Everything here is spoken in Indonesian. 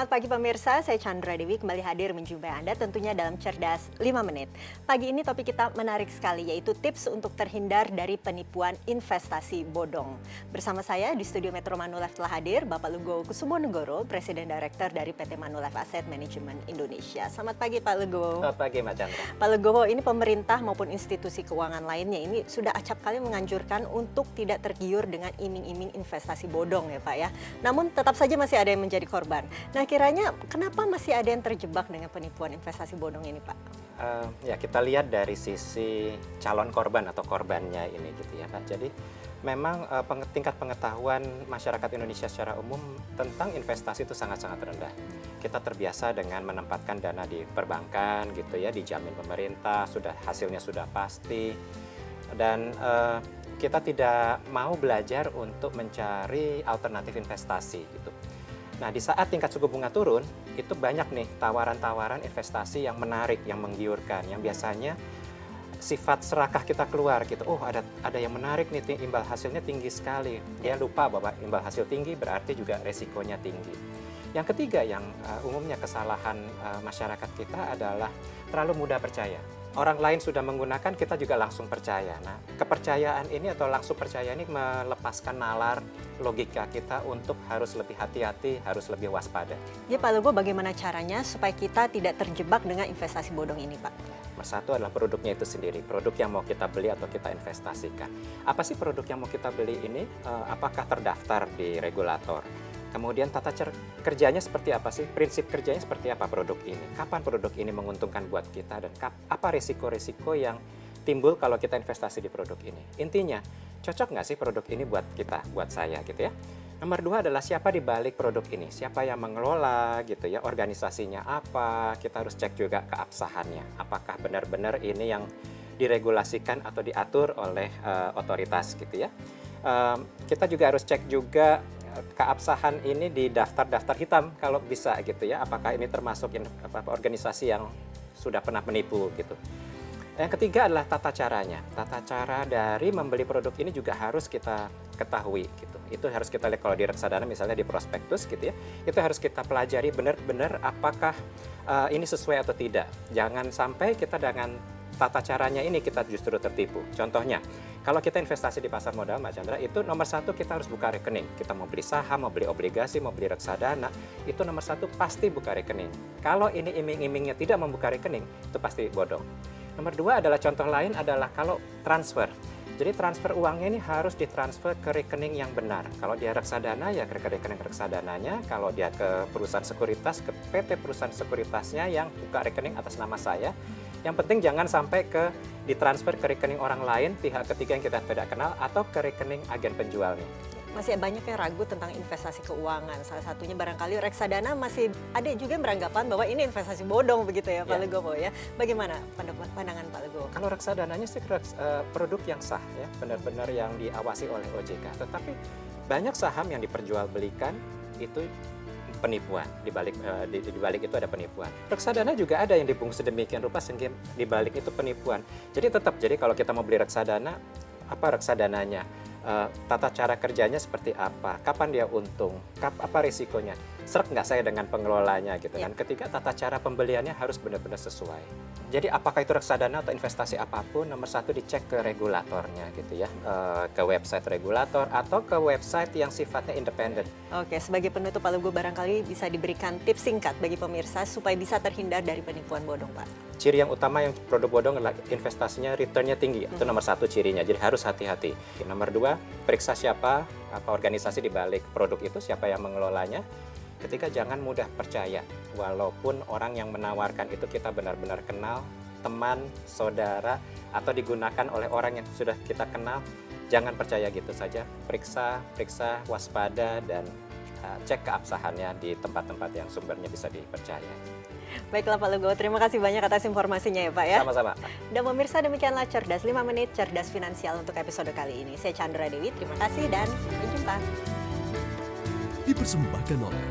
Selamat pagi pemirsa, saya Chandra Dewi kembali hadir menjumpai Anda tentunya dalam Cerdas 5 Menit. Pagi ini topik kita menarik sekali yaitu tips untuk terhindar dari penipuan investasi bodong. Bersama saya di studio Metro Manulife telah hadir Bapak Lugo Kusumonegoro, Presiden Direktur dari PT Manulife Asset Management Indonesia. Selamat pagi Pak Lugo. Selamat pagi Mbak Chandra. Pak Lugo, ini pemerintah maupun institusi keuangan lainnya ini sudah acap kali menganjurkan untuk tidak tergiur dengan iming-iming investasi bodong ya Pak ya. Namun tetap saja masih ada yang menjadi korban. Nah, kiranya kenapa masih ada yang terjebak dengan penipuan investasi bodong ini, Pak? Ya, kita lihat dari sisi calon korban atau korbannya ini gitu ya, Pak. Jadi memang tingkat pengetahuan masyarakat Indonesia secara umum tentang investasi itu sangat-sangat rendah. Kita terbiasa dengan menempatkan dana di perbankan gitu ya, dijamin pemerintah, hasilnya sudah pasti. Dan kita tidak mau belajar untuk mencari alternatif investasi gitu. Nah, di saat tingkat suku bunga turun, itu banyak nih tawaran-tawaran investasi yang menarik, yang menggiurkan, yang biasanya sifat serakah kita keluar gitu. Oh, ada yang menarik nih, imbal hasilnya tinggi sekali. Dia lupa bahwa imbal hasil tinggi berarti juga resikonya tinggi. Yang ketiga yang umumnya kesalahan masyarakat kita adalah terlalu mudah percaya. Orang lain sudah menggunakan, kita juga langsung percaya. Nah, kepercayaan ini atau langsung percaya ini melepaskan nalar logika kita untuk harus lebih hati-hati, harus lebih waspada. Ya Pak Lugo, bagaimana caranya supaya kita tidak terjebak dengan investasi bodong ini Pak? Nomor satu adalah produknya itu sendiri, produk yang mau kita beli atau kita investasikan. Apa sih produk yang mau kita beli ini? Apakah terdaftar di regulator? Kemudian tata kerjanya seperti apa sih? Prinsip kerjanya seperti apa produk ini? Kapan produk ini menguntungkan buat kita? Dan apa risiko-risiko yang timbul kalau kita investasi di produk ini? Intinya, cocok nggak sih produk ini buat kita, buat saya gitu ya? Nomor dua adalah siapa di balik produk ini? Siapa yang mengelola gitu ya? Organisasinya apa? Kita harus cek juga keabsahannya. Apakah benar-benar ini yang diregulasikan atau diatur oleh otoritas gitu ya? Kita juga harus cek juga keabsahan ini di daftar-daftar hitam kalau bisa gitu ya, apakah ini termasuk organisasi yang sudah pernah menipu gitu. Yang ketiga adalah tata caranya. Tata cara dari membeli produk ini juga harus kita ketahui gitu. Itu harus kita lihat kalau di reksadana misalnya di prospektus gitu ya. Itu harus kita pelajari benar-benar apakah ini sesuai atau tidak. Jangan sampai kita dengan tata caranya ini kita justru tertipu. Contohnya, kalau kita investasi di pasar modal, Mbak Chandra, itu nomor satu kita harus buka rekening. Kita mau beli saham, mau beli obligasi, mau beli reksadana, itu nomor satu pasti buka rekening. Kalau ini iming-imingnya tidak membuka rekening, itu pasti bodong. Nomor dua adalah contoh lain adalah kalau transfer. Jadi transfer uangnya ini harus ditransfer ke rekening yang benar. Kalau dia reksadana ya ke rekening reksadananya. Kalau dia ke perusahaan sekuritas, ke PT perusahaan sekuritasnya yang buka rekening atas nama saya. Yang penting jangan sampai ditransfer ke rekening orang lain, pihak ketiga yang kita tidak kenal, atau ke rekening agen penjualnya. Masih banyak yang ragu tentang investasi keuangan. Salah satunya barangkali reksadana masih ada juga yang beranggapan bahwa ini investasi bodong begitu ya Pak Lugo ya. Bagaimana pandangan Pak Lugo? Kalau reksadananya sih produk yang sah ya, benar-benar yang diawasi oleh OJK. Tetapi banyak saham yang diperjualbelikan itu penipuan, di balik itu ada penipuan. Reksadana juga ada yang dibungkus sedemikian rupa sehingga di balik itu penipuan. Jadi kalau kita mau beli reksadana, apa reksadananya? Tata cara kerjanya seperti apa, kapan dia untung, apa risikonya, seret nggak saya dengan pengelolanya gitu kan. Ketiga, tata cara pembeliannya harus benar-benar sesuai. Jadi apakah itu reksadana atau investasi apapun, nomor satu dicek ke regulatornya gitu ya, ke website regulator atau ke website yang sifatnya independen. Oke, sebagai penutup Pak Lugo barangkali bisa diberikan tips singkat bagi pemirsa supaya bisa terhindar dari penipuan bodong Pak. Ciri yang utama yang produk bodong adalah investasinya returnnya tinggi, itu nomor satu cirinya, jadi harus hati-hati. Nomor dua, periksa siapa, apa organisasi di balik produk itu, siapa yang mengelolanya. Ketiga, jangan mudah percaya, walaupun orang yang menawarkan itu kita benar-benar kenal, teman, saudara, atau digunakan oleh orang yang sudah kita kenal, jangan percaya gitu saja. Periksa, waspada, dan cek keabsahannya di tempat-tempat yang sumbernya bisa dipercaya. Baiklah Pak Lugo, terima kasih banyak atas informasinya ya Pak ya. Sama-sama. Dan pemirsa, demikianlah Cerdas 5 Menit, Cerdas Finansial untuk episode kali ini. Saya Chandra Dewi, terima kasih dan sampai jumpa. Dipersembahkan oleh